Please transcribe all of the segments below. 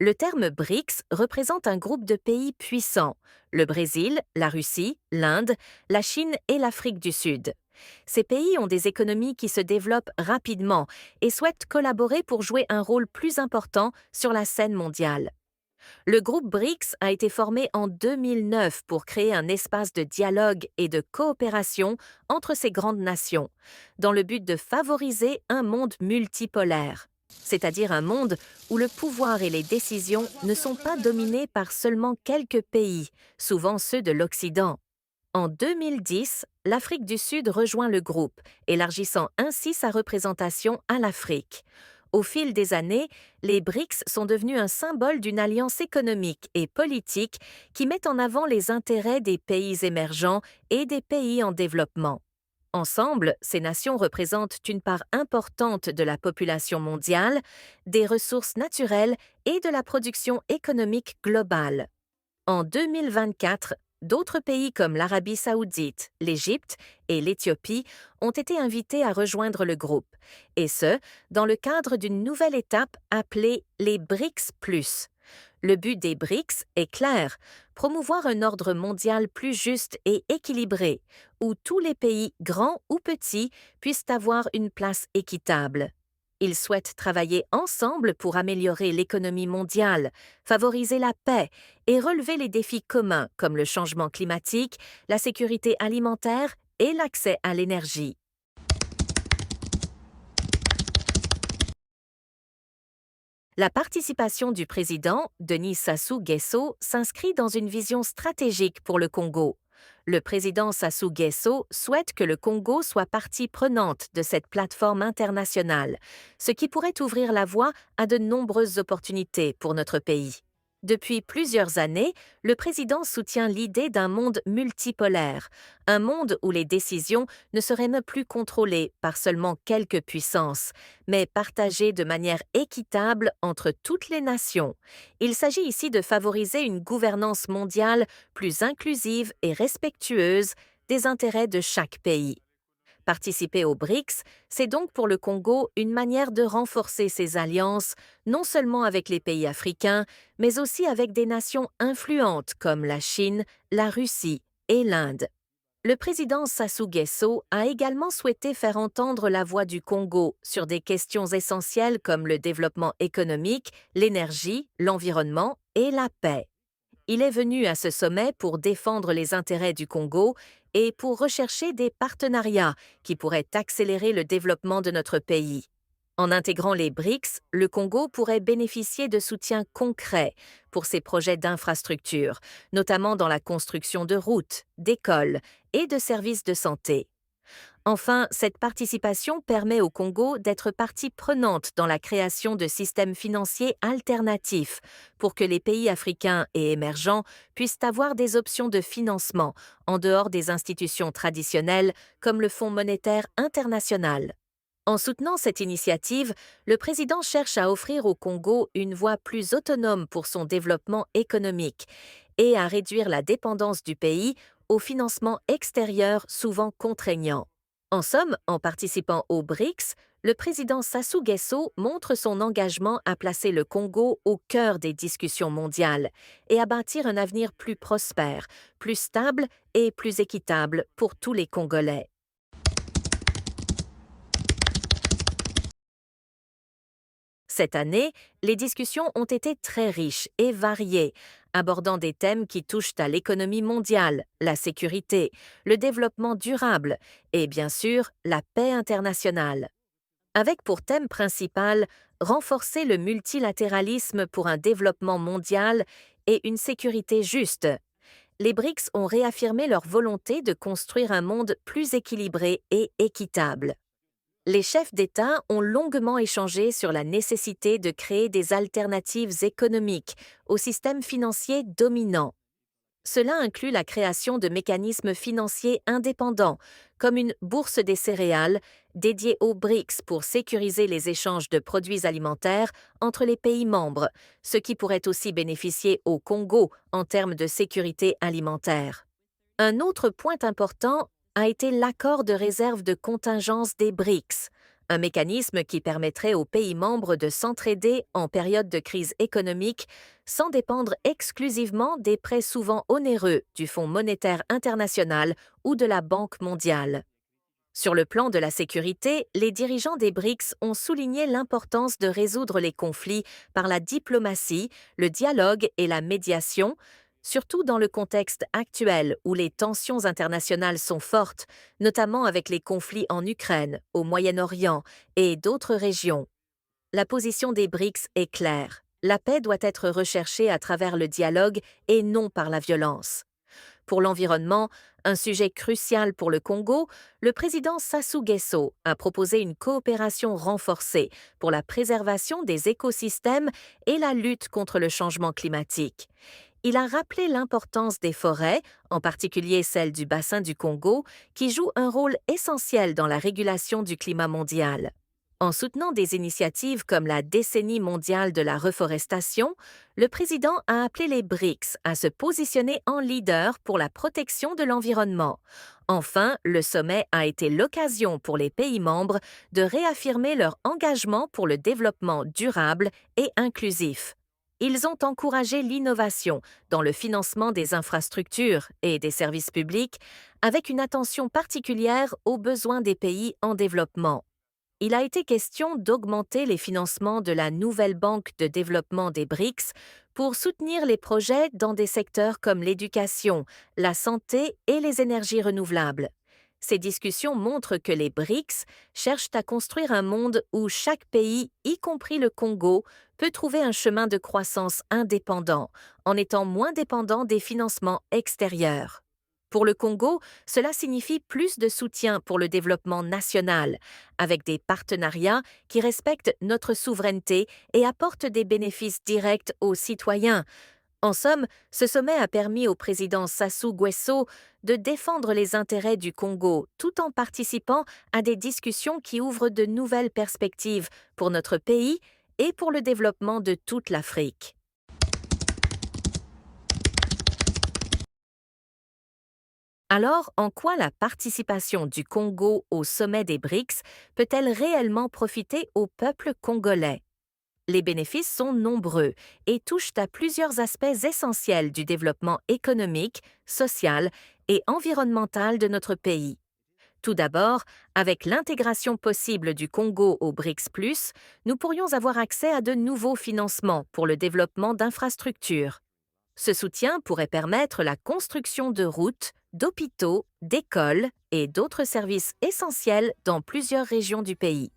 Le terme BRICS représente un groupe de pays puissants, le Brésil, la Russie, l'Inde, la Chine et l'Afrique du Sud. Ces pays ont des économies qui se développent rapidement et souhaitent collaborer pour jouer un rôle plus important sur la scène mondiale. Le groupe BRICS a été formé en 2009 pour créer un espace de dialogue et de coopération entre ces grandes nations, dans le but de favoriser un monde multipolaire, c'est-à-dire un monde où le pouvoir et les décisions ne sont pas dominés par seulement quelques pays, souvent ceux de l'Occident. En 2010, l'Afrique du Sud rejoint le groupe, élargissant ainsi sa représentation à l'Afrique. Au fil des années, les BRICS sont devenus un symbole d'une alliance économique et politique qui met en avant les intérêts des pays émergents et des pays en développement. Ensemble, ces nations représentent une part importante de la population mondiale, des ressources naturelles et de la production économique globale. En 2024, d'autres pays comme l'Arabie saoudite, l'Égypte et l'Éthiopie ont été invités à rejoindre le groupe, et ce, dans le cadre d'une nouvelle étape appelée les BRICS+. Le but des BRICS est clair, promouvoir un ordre mondial plus juste et équilibré, où tous les pays, grands ou petits, puissent avoir une place équitable. Ils souhaitent travailler ensemble pour améliorer l'économie mondiale, favoriser la paix et relever les défis communs comme le changement climatique, la sécurité alimentaire et l'accès à l'énergie. La participation du président, Denis Sassou Nguesso, s'inscrit dans une vision stratégique pour le Congo. Le président Sassou Nguesso souhaite que le Congo soit partie prenante de cette plateforme internationale, ce qui pourrait ouvrir la voie à de nombreuses opportunités pour notre pays. Depuis plusieurs années, le président soutient l'idée d'un monde multipolaire, un monde où les décisions ne seraient même plus contrôlées par seulement quelques puissances, mais partagées de manière équitable entre toutes les nations. Il s'agit ici de favoriser une gouvernance mondiale plus inclusive et respectueuse des intérêts de chaque pays. Participer aux BRICS, c'est donc pour le Congo une manière de renforcer ses alliances, non seulement avec les pays africains, mais aussi avec des nations influentes comme la Chine, la Russie et l'Inde. Le président Sassou Nguesso a également souhaité faire entendre la voix du Congo sur des questions essentielles comme le développement économique, l'énergie, l'environnement et la paix. Il est venu à ce sommet pour défendre les intérêts du Congo et pour rechercher des partenariats qui pourraient accélérer le développement de notre pays. En intégrant les BRICS, le Congo pourrait bénéficier de soutien concret pour ses projets d'infrastructure, notamment dans la construction de routes, d'écoles et de services de santé. Enfin, cette participation permet au Congo d'être partie prenante dans la création de systèmes financiers alternatifs pour que les pays africains et émergents puissent avoir des options de financement en dehors des institutions traditionnelles comme le Fonds monétaire international. En soutenant cette initiative, le président cherche à offrir au Congo une voie plus autonome pour son développement économique et à réduire la dépendance du pays aux financements extérieurs souvent contraignants. En somme, en participant aux BRICS, le président Sassou Nguesso montre son engagement à placer le Congo au cœur des discussions mondiales et à bâtir un avenir plus prospère, plus stable et plus équitable pour tous les Congolais. Cette année, les discussions ont été très riches et variées, abordant des thèmes qui touchent à l'économie mondiale, la sécurité, le développement durable et bien sûr la paix internationale. Avec pour thème principal renforcer le multilatéralisme pour un développement mondial et une sécurité juste, les BRICS ont réaffirmé leur volonté de construire un monde plus équilibré et équitable. Les chefs d'État ont longuement échangé sur la nécessité de créer des alternatives économiques au système financier dominant. Cela inclut la création de mécanismes financiers indépendants, comme une bourse des céréales dédiée aux BRICS pour sécuriser les échanges de produits alimentaires entre les pays membres, ce qui pourrait aussi bénéficier au Congo en termes de sécurité alimentaire. Un autre point important a été l'accord de réserve de contingence des BRICS, un mécanisme qui permettrait aux pays membres de s'entraider en période de crise économique sans dépendre exclusivement des prêts souvent onéreux du Fonds monétaire international ou de la Banque mondiale. Sur le plan de la sécurité, les dirigeants des BRICS ont souligné l'importance de résoudre les conflits par la diplomatie, le dialogue et la médiation, surtout dans le contexte actuel où les tensions internationales sont fortes, notamment avec les conflits en Ukraine, au Moyen-Orient et d'autres régions. La position des BRICS est claire. La paix doit être recherchée à travers le dialogue et non par la violence. Pour l'environnement, un sujet crucial pour le Congo, le président Sassou Nguesso a proposé une coopération renforcée pour la préservation des écosystèmes et la lutte contre le changement climatique. Il a rappelé l'importance des forêts, en particulier celles du bassin du Congo, qui jouent un rôle essentiel dans la régulation du climat mondial. En soutenant des initiatives comme la décennie mondiale de la reforestation, le président a appelé les BRICS à se positionner en leader pour la protection de l'environnement. Enfin, le sommet a été l'occasion pour les pays membres de réaffirmer leur engagement pour le développement durable et inclusif. Ils ont encouragé l'innovation dans le financement des infrastructures et des services publics, avec une attention particulière aux besoins des pays en développement. Il a été question d'augmenter les financements de la nouvelle banque de développement des BRICS pour soutenir les projets dans des secteurs comme l'éducation, la santé et les énergies renouvelables. Ces discussions montrent que les BRICS cherchent à construire un monde où chaque pays, y compris le Congo, peut trouver un chemin de croissance indépendant, en étant moins dépendant des financements extérieurs. Pour le Congo, cela signifie plus de soutien pour le développement national, avec des partenariats qui respectent notre souveraineté et apportent des bénéfices directs aux citoyens. En somme, ce sommet a permis au président Sassou Nguesso de défendre les intérêts du Congo tout en participant à des discussions qui ouvrent de nouvelles perspectives pour notre pays et pour le développement de toute l'Afrique. Alors, en quoi la participation du Congo au sommet des BRICS peut-elle réellement profiter au peuple congolais? Les bénéfices sont nombreux et touchent à plusieurs aspects essentiels du développement économique, social et environnemental de notre pays. Tout d'abord, avec l'intégration possible du Congo au BRICS, nous pourrions avoir accès à de nouveaux financements pour le développement d'infrastructures. Ce soutien pourrait permettre la construction de routes, d'hôpitaux, d'écoles et d'autres services essentiels dans plusieurs régions du pays.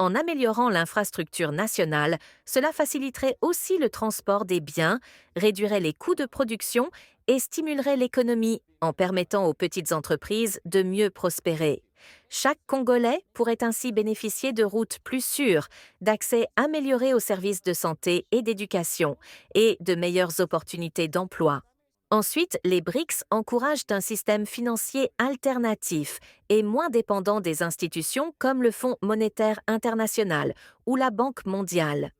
En améliorant l'infrastructure nationale, cela faciliterait aussi le transport des biens, réduirait les coûts de production et stimulerait l'économie en permettant aux petites entreprises de mieux prospérer. Chaque Congolais pourrait ainsi bénéficier de routes plus sûres, d'accès amélioré aux services de santé et d'éducation et de meilleures opportunités d'emploi. Ensuite, les BRICS encouragent un système financier alternatif et moins dépendant des institutions comme le Fonds monétaire international ou la Banque mondiale.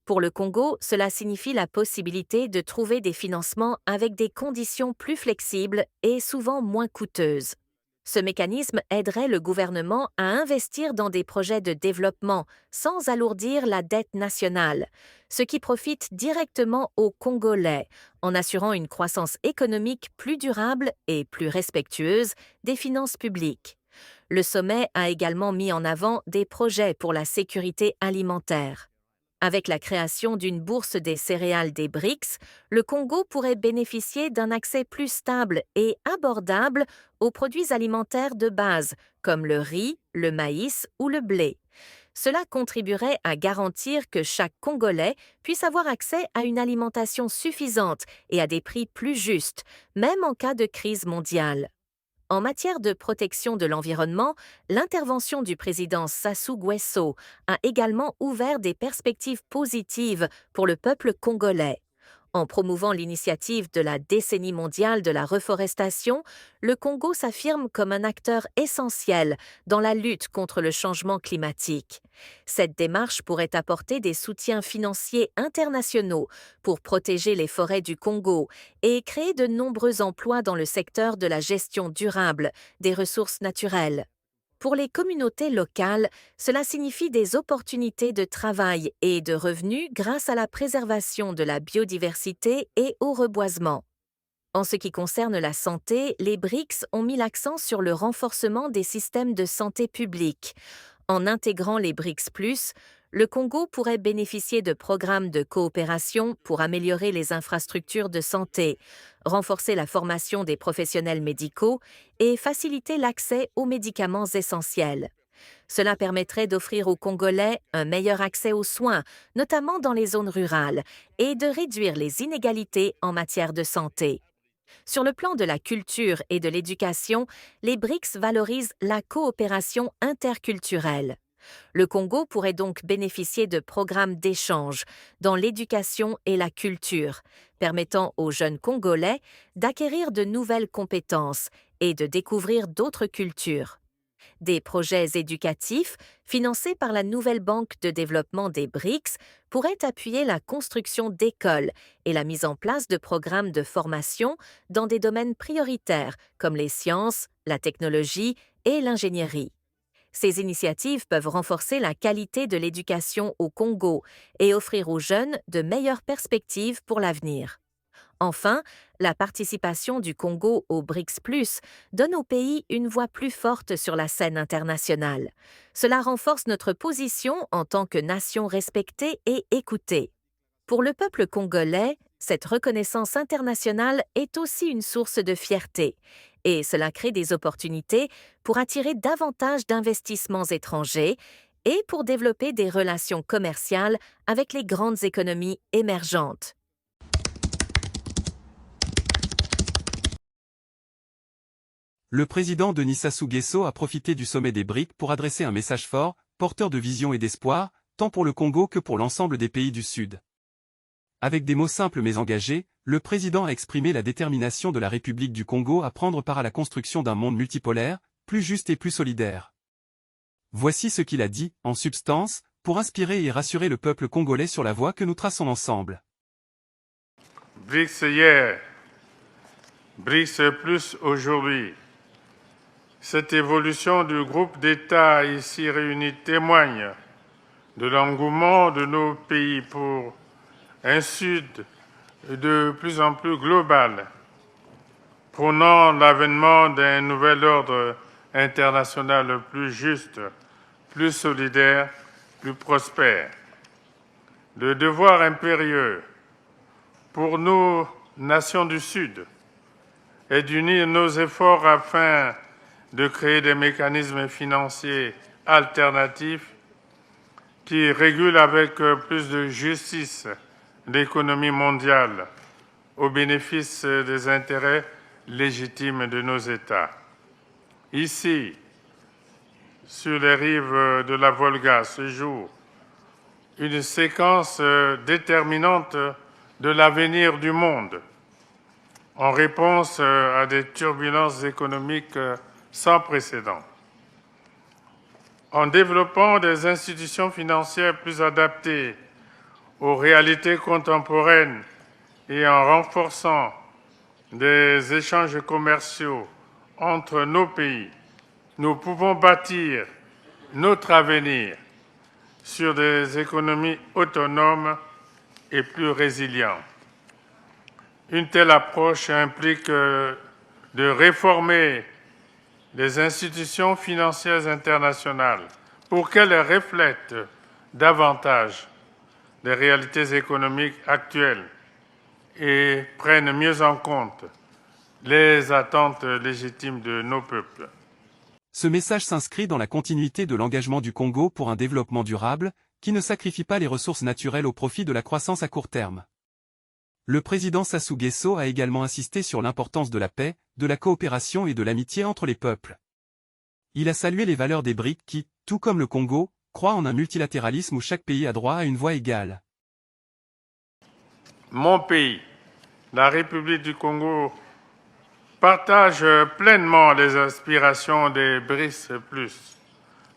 Pour le Congo, cela signifie la possibilité de trouver des financements avec des conditions plus flexibles et souvent moins coûteuses. Ce mécanisme aiderait le gouvernement à investir dans des projets de développement sans alourdir la dette nationale, ce qui profite directement aux Congolais en assurant une croissance économique plus durable et plus respectueuse des finances publiques. Le sommet a également mis en avant des projets pour la sécurité alimentaire. Avec la création d'une bourse des céréales des BRICS, le Congo pourrait bénéficier d'un accès plus stable et abordable aux produits alimentaires de base, comme le riz, le maïs ou le blé. Cela contribuerait à garantir que chaque Congolais puisse avoir accès à une alimentation suffisante et à des prix plus justes, même en cas de crise mondiale. En matière de protection de l'environnement, l'intervention du président Sassou Nguesso a également ouvert des perspectives positives pour le peuple congolais. En promouvant l'initiative de la décennie mondiale de la reforestation, le Congo s'affirme comme un acteur essentiel dans la lutte contre le changement climatique. Cette démarche pourrait apporter des soutiens financiers internationaux pour protéger les forêts du Congo et créer de nombreux emplois dans le secteur de la gestion durable des ressources naturelles. Pour les communautés locales, cela signifie des opportunités de travail et de revenus grâce à la préservation de la biodiversité et au reboisement. En ce qui concerne la santé, les BRICS ont mis l'accent sur le renforcement des systèmes de santé publique. En intégrant les BRICS+, le Congo pourrait bénéficier de programmes de coopération pour améliorer les infrastructures de santé, renforcer la formation des professionnels médicaux et faciliter l'accès aux médicaments essentiels. Cela permettrait d'offrir aux Congolais un meilleur accès aux soins, notamment dans les zones rurales, et de réduire les inégalités en matière de santé. Sur le plan de la culture et de l'éducation, les BRICS valorisent la coopération interculturelle. Le Congo pourrait donc bénéficier de programmes d'échange dans l'éducation et la culture, permettant aux jeunes Congolais d'acquérir de nouvelles compétences et de découvrir d'autres cultures. Des projets éducatifs, financés par la nouvelle Banque de développement des BRICS, pourraient appuyer la construction d'écoles et la mise en place de programmes de formation dans des domaines prioritaires comme les sciences, la technologie et l'ingénierie. Ces initiatives peuvent renforcer la qualité de l'éducation au Congo et offrir aux jeunes de meilleures perspectives pour l'avenir. Enfin, la participation du Congo au BRICS+, donne au pays une voix plus forte sur la scène internationale. Cela renforce notre position en tant que nation respectée et écoutée. Pour le peuple congolais, cette reconnaissance internationale est aussi une source de fierté, et cela crée des opportunités pour attirer davantage d'investissements étrangers et pour développer des relations commerciales avec les grandes économies émergentes. Le président Denis Sassou Nguesso a profité du sommet des BRICS pour adresser un message fort, porteur de vision et d'espoir, tant pour le Congo que pour l'ensemble des pays du Sud. Avec des mots simples mais engagés, le président a exprimé la détermination de la République du Congo à prendre part à la construction d'un monde multipolaire, plus juste et plus solidaire. Voici ce qu'il a dit, en substance, pour inspirer et rassurer le peuple congolais sur la voie que nous traçons ensemble. BRICS hier, BRICS plus aujourd'hui. Cette évolution du groupe d'États ici réunis témoigne de l'engouement de nos pays pour un Sud de plus en plus global, prônant l'avènement d'un nouvel ordre international plus juste, plus solidaire, plus prospère. Le devoir impérieux pour nos nations du Sud est d'unir nos efforts afin de créer des mécanismes financiers alternatifs qui régulent avec plus de justice l'économie mondiale au bénéfice des intérêts légitimes de nos États. Ici, sur les rives de la Volga, se joue une séquence déterminante de l'avenir du monde en réponse à des turbulences économiques sans précédent. En développant des institutions financières plus adaptées aux réalités contemporaines et en renforçant des échanges commerciaux entre nos pays, nous pouvons bâtir notre avenir sur des économies autonomes et plus résilientes. Une telle approche implique de réformer les institutions financières internationales pour qu'elles reflètent davantage les réalités économiques actuelles et prennent mieux en compte les attentes légitimes de nos peuples. Ce message s'inscrit dans la continuité de l'engagement du Congo pour un développement durable, qui ne sacrifie pas les ressources naturelles au profit de la croissance à court terme. Le président Sassou Nguesso a également insisté sur l'importance de la paix, de la coopération et de l'amitié entre les peuples. Il a salué les valeurs des BRICS qui, tout comme le Congo, croient en un multilatéralisme où chaque pays a droit à une voix égale. Mon pays, la République du Congo, partage pleinement les aspirations des BRICS+,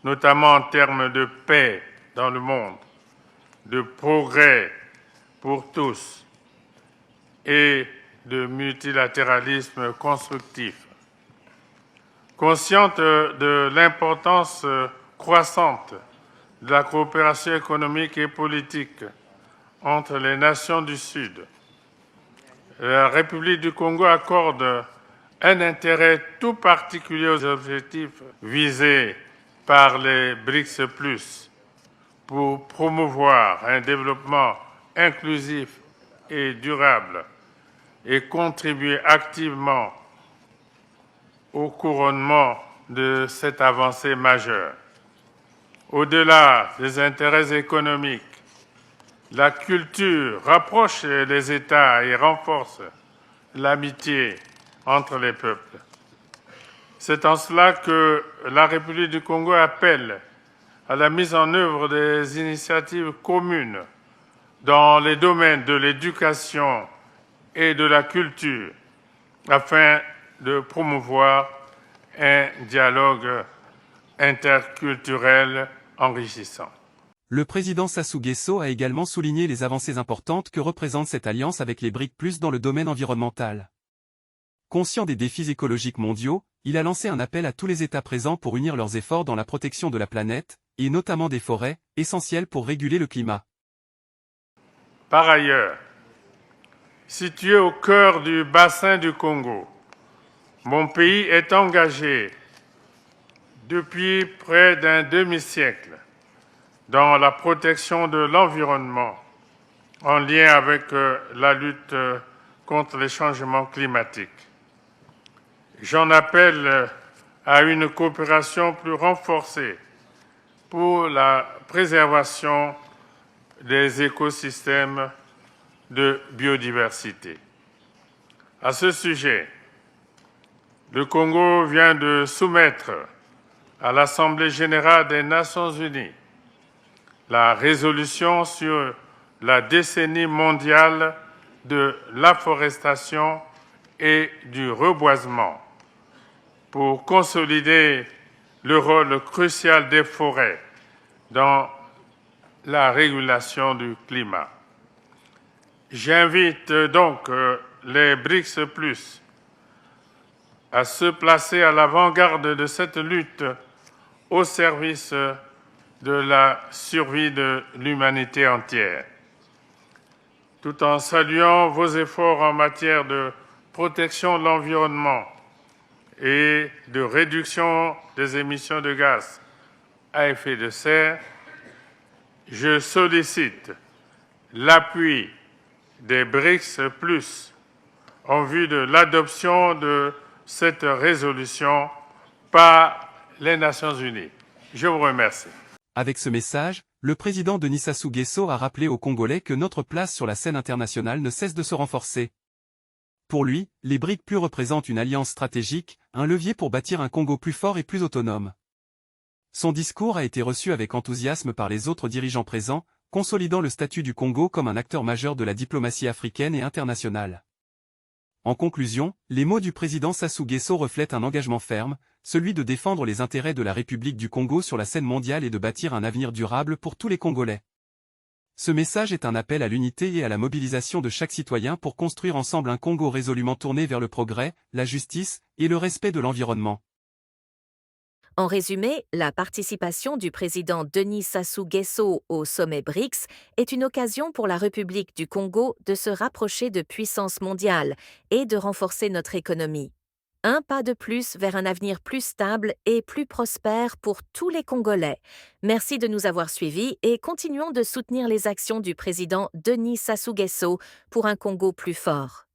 notamment en termes de paix dans le monde, de progrès pour tous et de multilatéralisme constructif. Consciente de l'importance croissante de la coopération économique et politique entre les nations du Sud, la République du Congo accorde un intérêt tout particulier aux objectifs visés par les BRICS+, pour promouvoir un développement inclusif et durable et contribuer activement au couronnement de cette avancée majeure. Au-delà des intérêts économiques, la culture rapproche les États et renforce l'amitié entre les peuples. C'est en cela que la République du Congo appelle à la mise en œuvre des initiatives communes dans les domaines de l'éducation et de la culture afin de promouvoir un dialogue interculturel enrichissant. Le président Sassou Nguesso a également souligné les avancées importantes que représente cette alliance avec les BRICS+ dans le domaine environnemental. Conscient des défis écologiques mondiaux, il a lancé un appel à tous les États présents pour unir leurs efforts dans la protection de la planète, et notamment des forêts, essentielles pour réguler le climat. Par ailleurs, situé au cœur du bassin du Congo, mon pays est engagé depuis près d'un demi-siècle dans la protection de l'environnement en lien avec la lutte contre les changements climatiques. J'en appelle à une coopération plus renforcée pour la préservation des écosystèmes de biodiversité. À ce sujet, le Congo vient de soumettre à l'Assemblée générale des Nations unies la résolution sur la décennie mondiale de l'afforestation et du reboisement pour consolider le rôle crucial des forêts dans la régulation du climat. J'invite donc les BRICS+, à se placer à l'avant-garde de cette lutte au service de la survie de l'humanité entière. Tout en saluant vos efforts en matière de protection de l'environnement et de réduction des émissions de gaz à effet de serre, je sollicite l'appui des BRICS+, en vue de l'adoption de cette résolution par les Nations unies. Je vous remercie. Avec ce message, le président Denis Sassou Nguesso a rappelé aux Congolais que notre place sur la scène internationale ne cesse de se renforcer. Pour lui, les BRICS+ représentent une alliance stratégique, un levier pour bâtir un Congo plus fort et plus autonome. Son discours a été reçu avec enthousiasme par les autres dirigeants présents, consolidant le statut du Congo comme un acteur majeur de la diplomatie africaine et internationale. En conclusion, les mots du président Sassou Nguesso reflètent un engagement ferme, celui de défendre les intérêts de la République du Congo sur la scène mondiale et de bâtir un avenir durable pour tous les Congolais. Ce message est un appel à l'unité et à la mobilisation de chaque citoyen pour construire ensemble un Congo résolument tourné vers le progrès, la justice et le respect de l'environnement. En résumé, la participation du président Denis Sassou Nguesso au sommet BRICS est une occasion pour la République du Congo de se rapprocher de puissances mondiales et de renforcer notre économie. Un pas de plus vers un avenir plus stable et plus prospère pour tous les Congolais. Merci de nous avoir suivis et continuons de soutenir les actions du président Denis Sassou Nguesso pour un Congo plus fort.